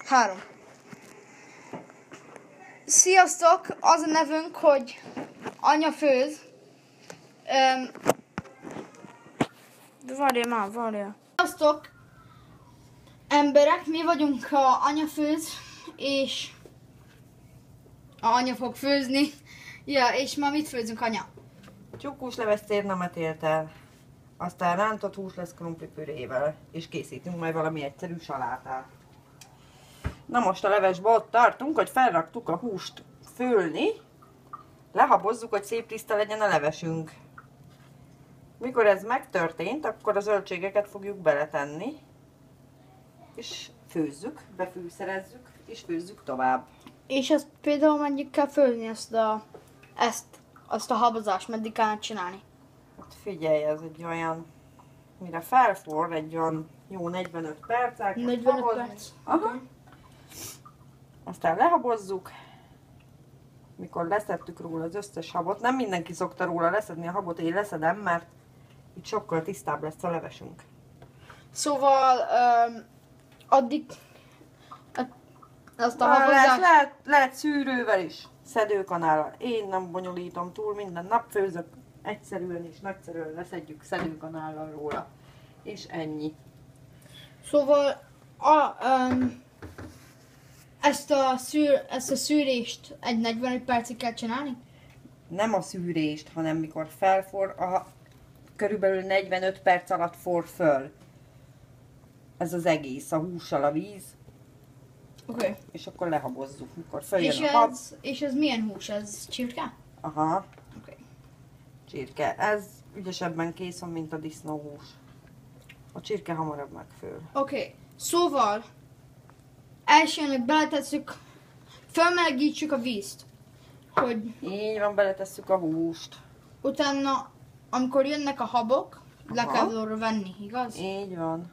3. Sziasztok! Az a nevünk, hogy Anya főz. De várjál. Sziasztok! Emberek, mi vagyunk a Anya főz, és a Anya fog főzni. Ja, és ma mit főzünk, Anya? Tyúkhúsleves cérnamet ért el, aztán rántott hús lesz krumplipürével, és készítünk majd valami egyszerű salátát. Na most a levesbe ott tartunk, hogy felraktuk a húst főlni, lehabozzuk, hogy szép tiszta legyen a levesünk. Mikor ez megtörtént, akkor a zöldségeket fogjuk beletenni, és főzzük, befűszerezzük, és főzzük tovább. És ezt például meddig kell főzni azt a habozást, meddig kell csinálni? Hát figyelj, ez egy olyan, mire felforr, egy olyan jó 45 perc. 45 perc? Aha. Aztán lehabozzuk, mikor leszedtük róla az összes habot. Nem mindenki szokta róla leszedni a habot, én leszedem, mert itt sokkal tisztább lesz a levesünk. Szóval addig azt a habozást... Lehet szűrővel is, szedőkanállal. Én nem bonyolítom túl, minden nap főzök egyszerűen és nagyszerűen leszedjük szedőkanállal róla. És ennyi. Szóval ezt a szűrést egy 45 percig kell csinálni? Nem a szűrést, hanem mikor felforr, körülbelül 45 perc alatt forr föl. Ez az egész, a hússal a víz. Oké. Okay. És akkor lehabozzuk, mikor följön a hab. És ez milyen hús? Ez csirke? Aha. Oké. Okay. Csirke. Ez ügyesebben készül, mint a disznóhús. A csirke hamarabb megfől. Oké. Okay. Szóval elsőnek beletesszük, felmelegítsük a vízt. Hogy... Így van, beletesszük a húst. Utána, amikor jönnek a habok, le kell róla venni, igaz? Így van.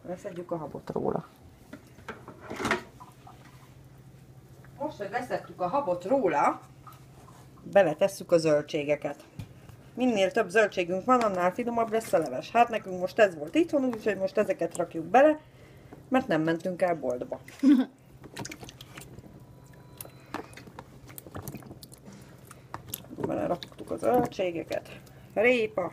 Leszedjük a habot róla. Most, hogy leszedtük a habot róla, beletesszük a zöldségeket. Minél több zöldségünk van, annál finomabb lesz a leves. Hát nekünk most ez volt itthon, úgyhogy most ezeket rakjuk bele, mert nem mentünk el boltba. Beleraktuk a zöldségeket. Répa,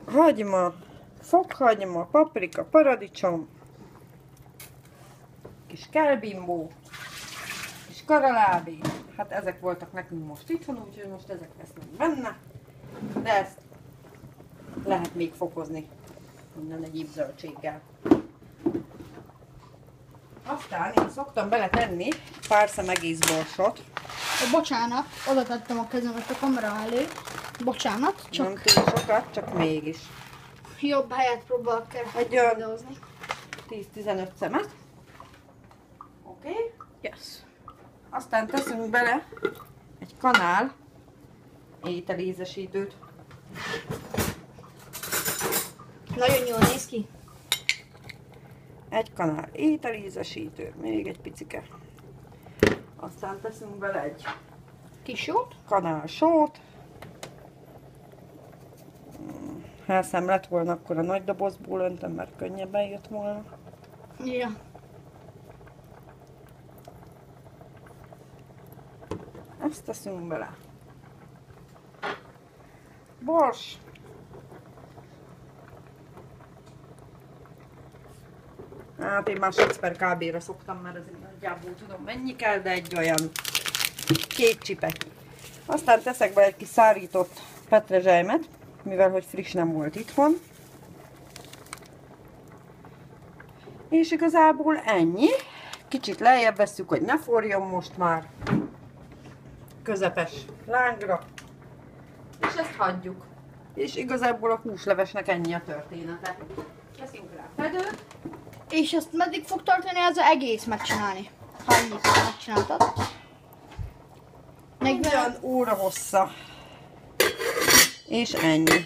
hagyma, fokhagyma, paprika, paradicsom, kis kelbimbó, kis karalábé. Hát ezek voltak nekünk most itthon, úgyhogy most ezek lesznek benne. De ezt lehet még fokozni minden egyéb zöldséggel. Aztán én szoktam beletenni pár szem egész borsot. Bocsánat, oda tettem a kezemet a kamera elé. Bocsánat, csak... Nem túl sokat, csak mégis. Jobb helyet próbálok videózni. 10-15 szemet. Oké. Okay. Yes. Aztán teszünk bele egy kanál ételízesítőt. Nagyon jól néz ki. Egy kanál ételízesítő, még egy picike. Aztán teszünk bele egy kis sót. Kanál sót. Ha eszem lett volna, akkor a nagy dobozból öntöm, mert könnyebben jött volna. Ja. Ezt teszünk bele. Bors. Hát én már 6 per kb-ra szoktam, mert azért nagyjából tudom mennyi kell, de egy olyan kék csipet. Aztán teszek bele egy kis szárított petrezselymet, mivel hogy friss nem volt itthon. És igazából ennyi. Kicsit lejjebb vesszük, hogy ne forjon most már. Közepes lángra. És ezt hagyjuk. És igazából a húslevesnek ennyi a története. Teszünk rá fedőt. És ezt meddig fog tartani az egész megcsinálni? Ha ennyit megcsináltad? 40 óra hossza. És ennyi.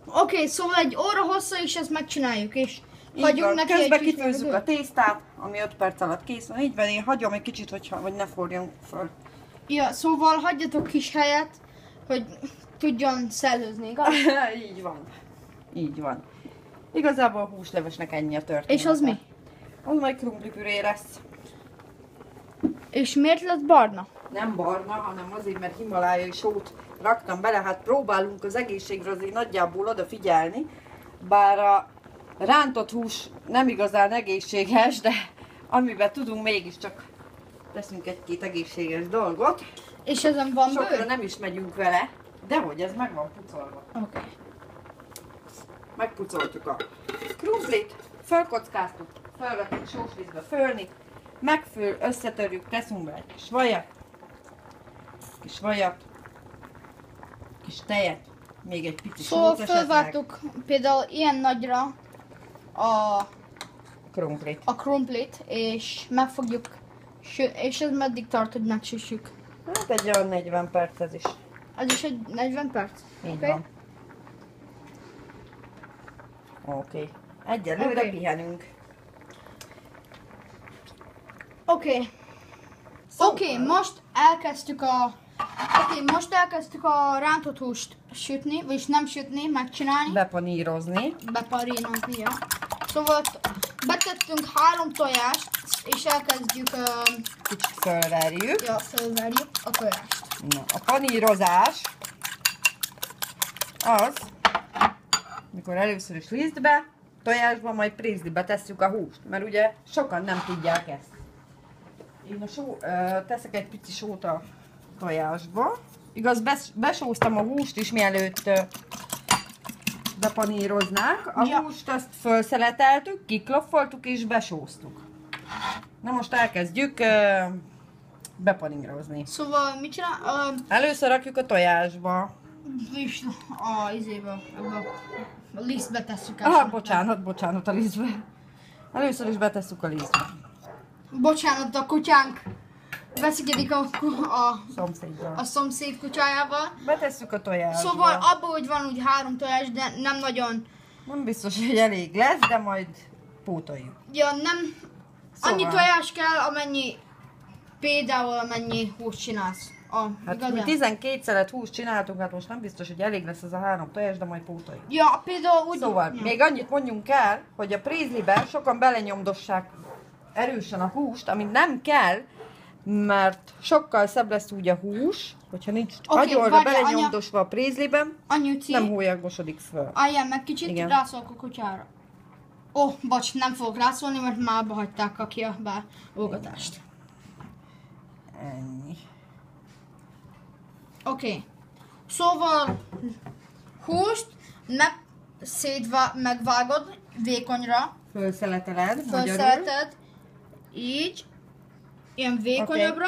Oké, szóval egy óra hossza is ezt megcsináljuk, és hagyunk neki közben egy kis kifőzzük a tésztát, ami 5 perc alatt kész van. Így van, én hagyom egy kicsit, hogy ne forjon föl. Ja, szóval hagyjatok kis helyet, hogy tudjon szellőzni, igaz? Így van. Így van. Igazából a húslevesnek ennyi a történet. És az mi? Az majd krumplipüré lesz. És miért lett barna? Nem barna, hanem azért, mert himalájai sót raktam bele. Hát próbálunk az egészségre azért nagyjából odafigyelni. Bár a rántott hús nem igazán egészséges, de amiben tudunk, mégiscsak teszünk egy-két egészséges dolgot. És ezen van Sokra bőr? nem is megyünk vele, de hogy ez meg van pucolva. Oké. Megpucoltuk a krumplit, fölkockáztuk, fölvettük sósvízbe fölni, megfől, összetörjük, teszünk be egy kis vajat, kis tejet, még egy pici Szóval sót esetleg. fölvártuk például ilyen nagyra Krumplit. a krumplit, és megfogjuk, és ez meddig tart, hogy megsüssük? Hát egy olyan 40 perc ez is. Ez is egy 40 perc? Így Oké. van. Oké. Egyelőre Oké. pihenünk. Oké. Szóval- Oké, most elkezdtük a rántott húst sütni, vagyis nem sütni, megcsinálni, Bepanírozni. beparínozni, ja. Szóval betettünk 3 tojást, és elkezdjük, Kicsit fölverjük. fölverjük a tojást. Na, a panírozás az, mikor először is lisztbe, tojásba, majd prízlibe tesszük a húst, mert ugye sokan nem tudják ezt. Én teszek egy pici sót a tojásba. Igaz, besóztam a húst is, mielőtt bepaníroznánk. A húst azt felszeleteltük, kikloffoltuk és besóztuk. Na most elkezdjük bepanírozni. Szóval mit csinál? Először rakjuk a tojásba. És ebbe a lisztbe tesszük Ah, bocsánat a lisztbe. Először is betesszük a lisztbe. Bocsánat, a kutyánk veszekedik a Szomszéddal. szomszéd kutyájával. Betesszük a tojásba. Szóval abban, hogy van úgy 3 tojás, de nem nagyon, Nem biztos, hogy elég lesz, de majd pótoljuk. ja nem, Szóval. annyi tojás kell, például amennyi húst csinálsz. Hát Igazán? mi 12 szelet húst csináltunk, hát most nem biztos, hogy elég lesz ez a 3 tojás, de majd pótoljuk. Ja, például úgy... Szóval, ja. még annyit mondjunk el, hogy a prézliben sokan belenyomdossák erősen a húst, amit nem kell, mert sokkal szebb lesz úgy a hús, hogyha nincs agyonra várjál, belenyomdosva a prézliben, Anyuci, nem hólyagosodik föl. álljál meg kicsit, Igen. rászólok a kutyára. Bocs, nem fogok rászólni, mert már behagyták a kiabálgatást. Ennyi. Oké. Szóval húst megvágod vékonyra, Fölszeleteled, magyarul. felszeleted, így, ilyen vékonyabbra,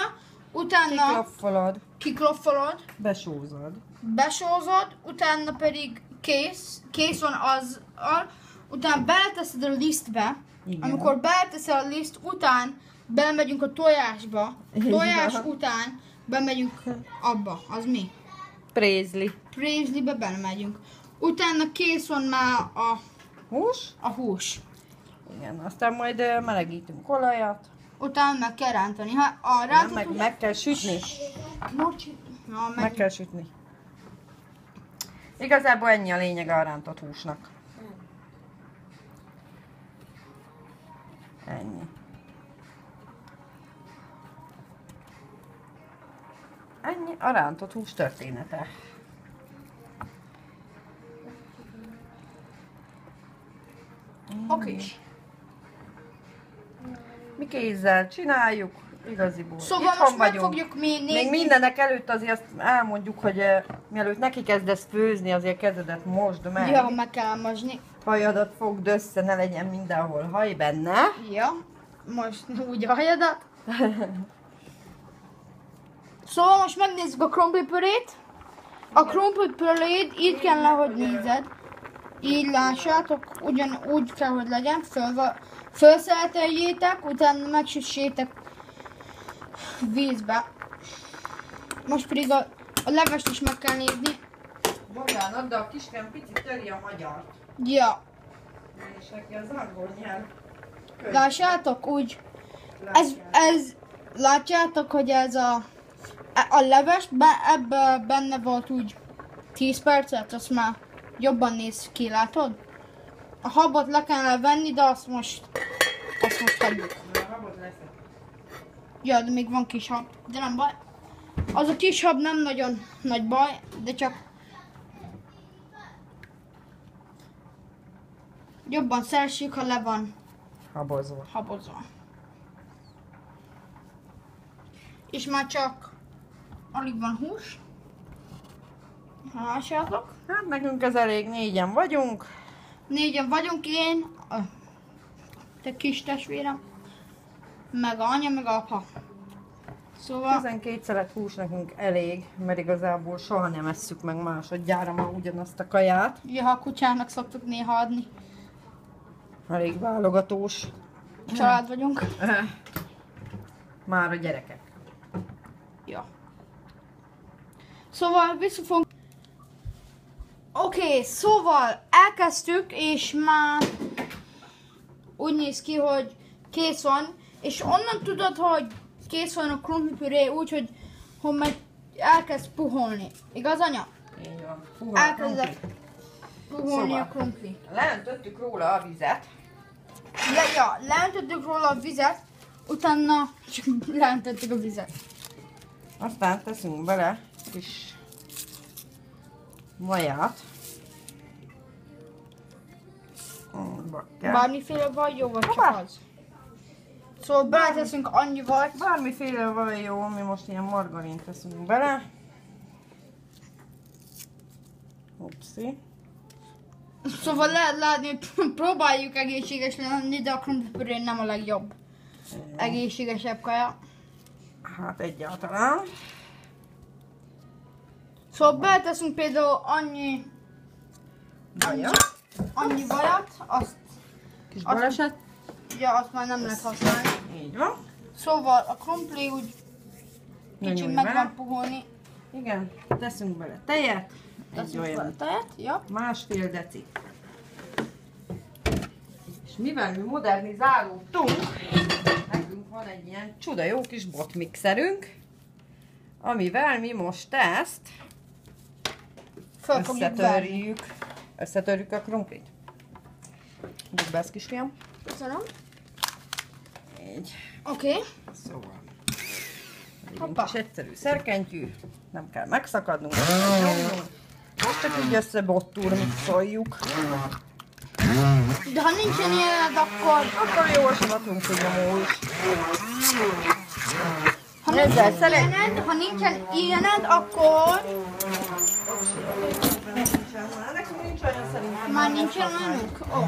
utána Kikloffolod, kikloffolod, besózod. besózod, utána pedig kész van utána beleteszed a lisztbe, Igen. amikor beleteszed a liszt után, belemegyünk a tojásba, tojás Igen. után bemegyünk abba, az mi? Prézli. Prézlibe belemegyünk. Utána kész van már Hús? a hús. Igen, aztán majd melegítünk olajat. Utána meg kell rántani. Ha a Nem, rántott meg kell sütni. meg Meg kell sütni. Igazából ennyi a lényeg a rántott húsnak. Ennyi. Ennyi a rántott hús története. Oké. Mi kézzel csináljuk, igaziból. Szóval Itthon most meg vagyunk. fogjuk nézni. Még mindenek előtt azért azt elmondjuk, hogy mielőtt neki kezdesz főzni, azért kezedet mosd meg. Ja, meg kell mosni. Hajadat fogd össze, ne legyen mindenhol haj benne. Ja, most úgy a hajadat. Szóval most megnézzük a krumplipürét. A krumplipürét így kellene, hogy nézed. Így lássátok, ugyanúgy kell, hogy legyen. Felszeleteljétek, utána megsüssétek vízbe. Most pedig a levest is meg kell nézni. Bocsánat, de a kiskem picit töri a magyart. Ja, És neki az angol nyelv. lássátok, úgy. Látjátok, hogy ez a leves, ebben benne volt úgy 10 percet, azt már jobban néz ki, látod? A habot le kellene venni, de azt most hagyjuk. Ja, de még van kis hab, de nem baj. Az a kis hab nem nagyon nagy baj, de csak jobban szeressük, ha le van habozva. És már csak alig van hús. Lássátok. Hát nekünk ez elég, 4-en vagyunk. 4-en vagyunk, én, a te kis testvérem, meg a anya, meg a apa. Szóval 12 szelet hús nekünk elég, mert igazából soha nem esszük meg másodjára ma ugyanazt a kaját. ja, a kutyának szoktuk néha adni. Elég válogatós. Család vagyunk. Már a gyerekek. Ja. Szóval visszafogunk. Oké, szóval elkezdtük, és már úgy néz ki, hogy kész van. És onnan tudod, hogy kész van a krumplipüré, úgyhogy majd elkezd puholni. Igaz, anya? Így van. Elkezdett puholni Szóval. a krumpli. Leöntöttük róla a vizet. Leöntöttük róla a vizet, utána csak leöntöttük a vizet. Aztán teszünk bele kis vaját. Bármiféle vaj jó, vagy csak Hoppá! az? Szóval beleteszünk annyi vajt. Bármiféle vaj jó, mi most ilyen margarint teszünk bele. Upsi. Szóval lehet látni, hogy próbáljuk egészséges lenni, de a krumplipüré nem a legjobb. Egészségesebb kaja. Hát egyáltalán. Szóval beleteszünk például annyi vajat, azt, Kis baleset. ja, azt már nem lehet használni. Így van. Szóval a krumpli úgy kicsit nyújj meg bele. van puholni. Igen, teszünk bele tejet. Egy Teszünk fel a olyan tejet, ja. 1,5 deci. És mivel mi modernizálódtunk, nekünk van egy ilyen csuda jó kis botmixerünk, amivel mi most ezt Föl fogjuk verni. összetörjük a krumplit. Dugd be ezt, kisfiam. Köszönöm. Így. Oké. Szóval. Hoppá. Egy kis egyszerű szerkentyű, nem kell megszakadnunk. Most csak így összebottul mixoljuk. De ha nincsen ilyen, akkor Akkor jó a krumpli is. ha nincsen ilyened, akkor Nekünk nincs olyan szerintem. már nincsen olyanuk. Ó.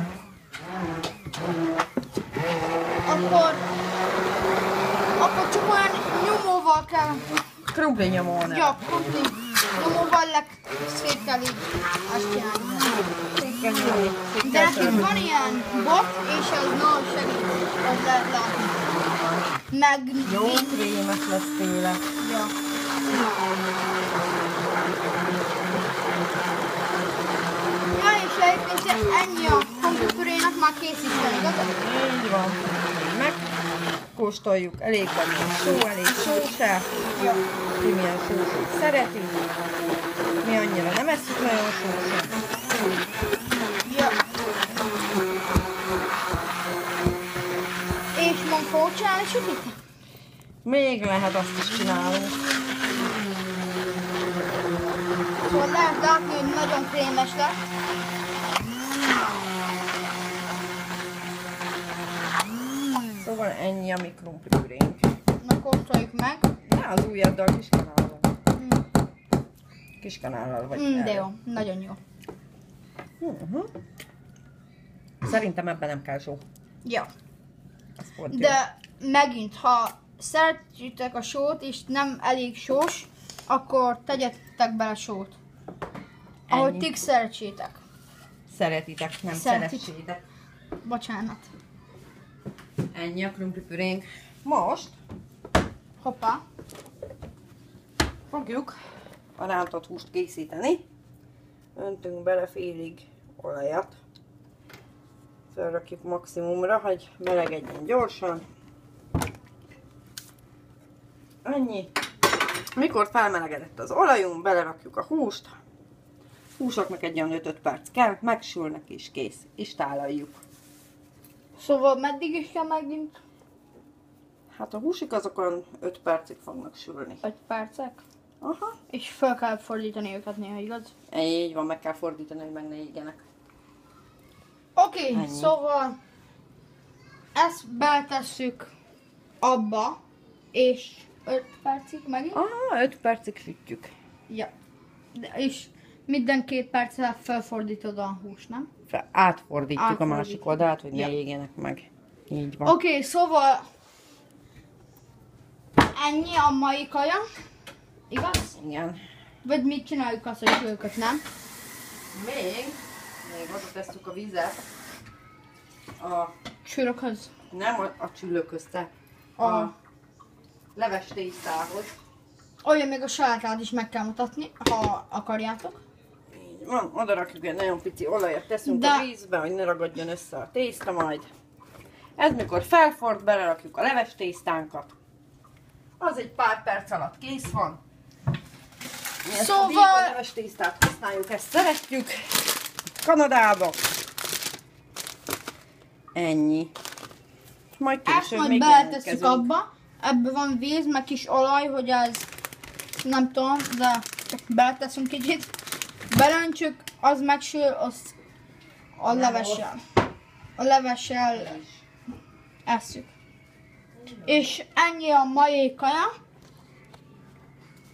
Akkor csak olyan nyomóval kell. Krumpli nyomó, nem? Ja, krumpli nyomóval szét kell így azt csinálni. De nekünk van ilyen bot, és ez nagyon segít, az lehet látni. Meg Jó krémes lesz tőle. ja. Ja, és egyébként ennyi a krumplipürének már készíteni, igaz? Így van. Megkóstoljuk. Elég van só, elég sósá. Ki milyen sósát szereti. Mi annyira nem esszük nagyon sósát. Ja. És ma fogok csinálni sütit? Még lehet azt is csinálni. Szóval lehet látni, hogy nagyon krémes lesz. Szóval ennyi a mi krumplipürénk. Na, kóstoljuk meg. Ne az ujjaddal, kiskanállal. Kiskanállal vagy De el. jó, nagyon jó. Szerintem ebben nem kell só. Ja. Ez pont jó. De megint, ha szeretitek a sót, és nem elég sós, akkor tegyetek bele sót. Ahogy Ennyi. ti szeretsétek. Szeretitek, nem Szeretik. szeressétek. Bocsánat. Ennyi a krumplipürénk. Most Hoppá. fogjuk a rántott húst készíteni. Öntünk bele félig olajat. Felrakjuk maximumra, hogy melegedjen gyorsan. Ennyi. Mikor felmelegedett az olajunk, belerakjuk a húst. Húsoknak egy olyan 5 perc kell, megsülnek és kész. És tálaljuk. Szóval meddig is kell megint? Hát a húsik azokon 5 percig fognak sülni. 5 percek? Aha. És fel kell fordítani őket néha, igaz? Így van, meg kell fordítani, hogy meg ne égjenek. Oké, Ennyi. szóval ezt beletesszük abba, és 5 percig megint. Aha, 5 percig sütjük. Ja. És minden 2 perccel felfordítod a húst, nem? Átfordítjuk a másik oldalt, hogy ne Ja. égjenek meg. Így van. Oké, szóval ennyi a mai kaja, igaz? Igen. Vagy mit csináljuk azt, hogy őket, nem? Még oda tesszük a vizet. Sűrökhöz. Nem a csülőköz, a leves tésztához. Olyan még a salátát is meg kell mutatni, ha akarjátok. Így van, oda rakjuk egy nagyon pici olajat, teszünk De- a vízbe, hogy ne ragadjon össze a tészta majd. Ez mikor felford, belerakjuk a leves tésztánkat. Az egy pár perc alatt kész van. Mi ezt Szóval- a vékony leves tésztát használjuk, ezt szeretjük. Kanadába. Ennyi. Majd Ezt később majd még beletesszük jelentkezünk. abba. Ebben van víz, meg kis olaj, hogy ez nem tudom, de csak beleteszünk kicsit. Belöntsük, az megsül, az a levessel. A levessel esszük. És ennyi a mai kaja.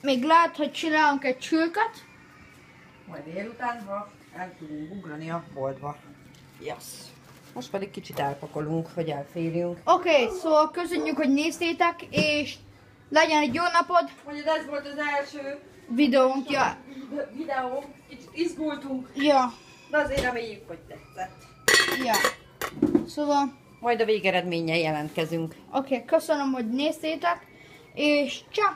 Még lehet, hogy csinálunk egy csülköt. Majd délután, ha el tudunk ugrani a boltba. Yes. Most pedig kicsit elpakolunk, hogy elférjünk. Oké, szóval köszönjük, hogy néztétek, és legyen egy jó napod. Mondjuk ez volt az első Videónk, ja. videó, kicsit izgultunk, Ja, de azért reméljük, hogy tetszett. ja. Szóval, Majd a végeredménnyel jelentkezünk. oké, köszönöm, hogy néztétek, és ciao.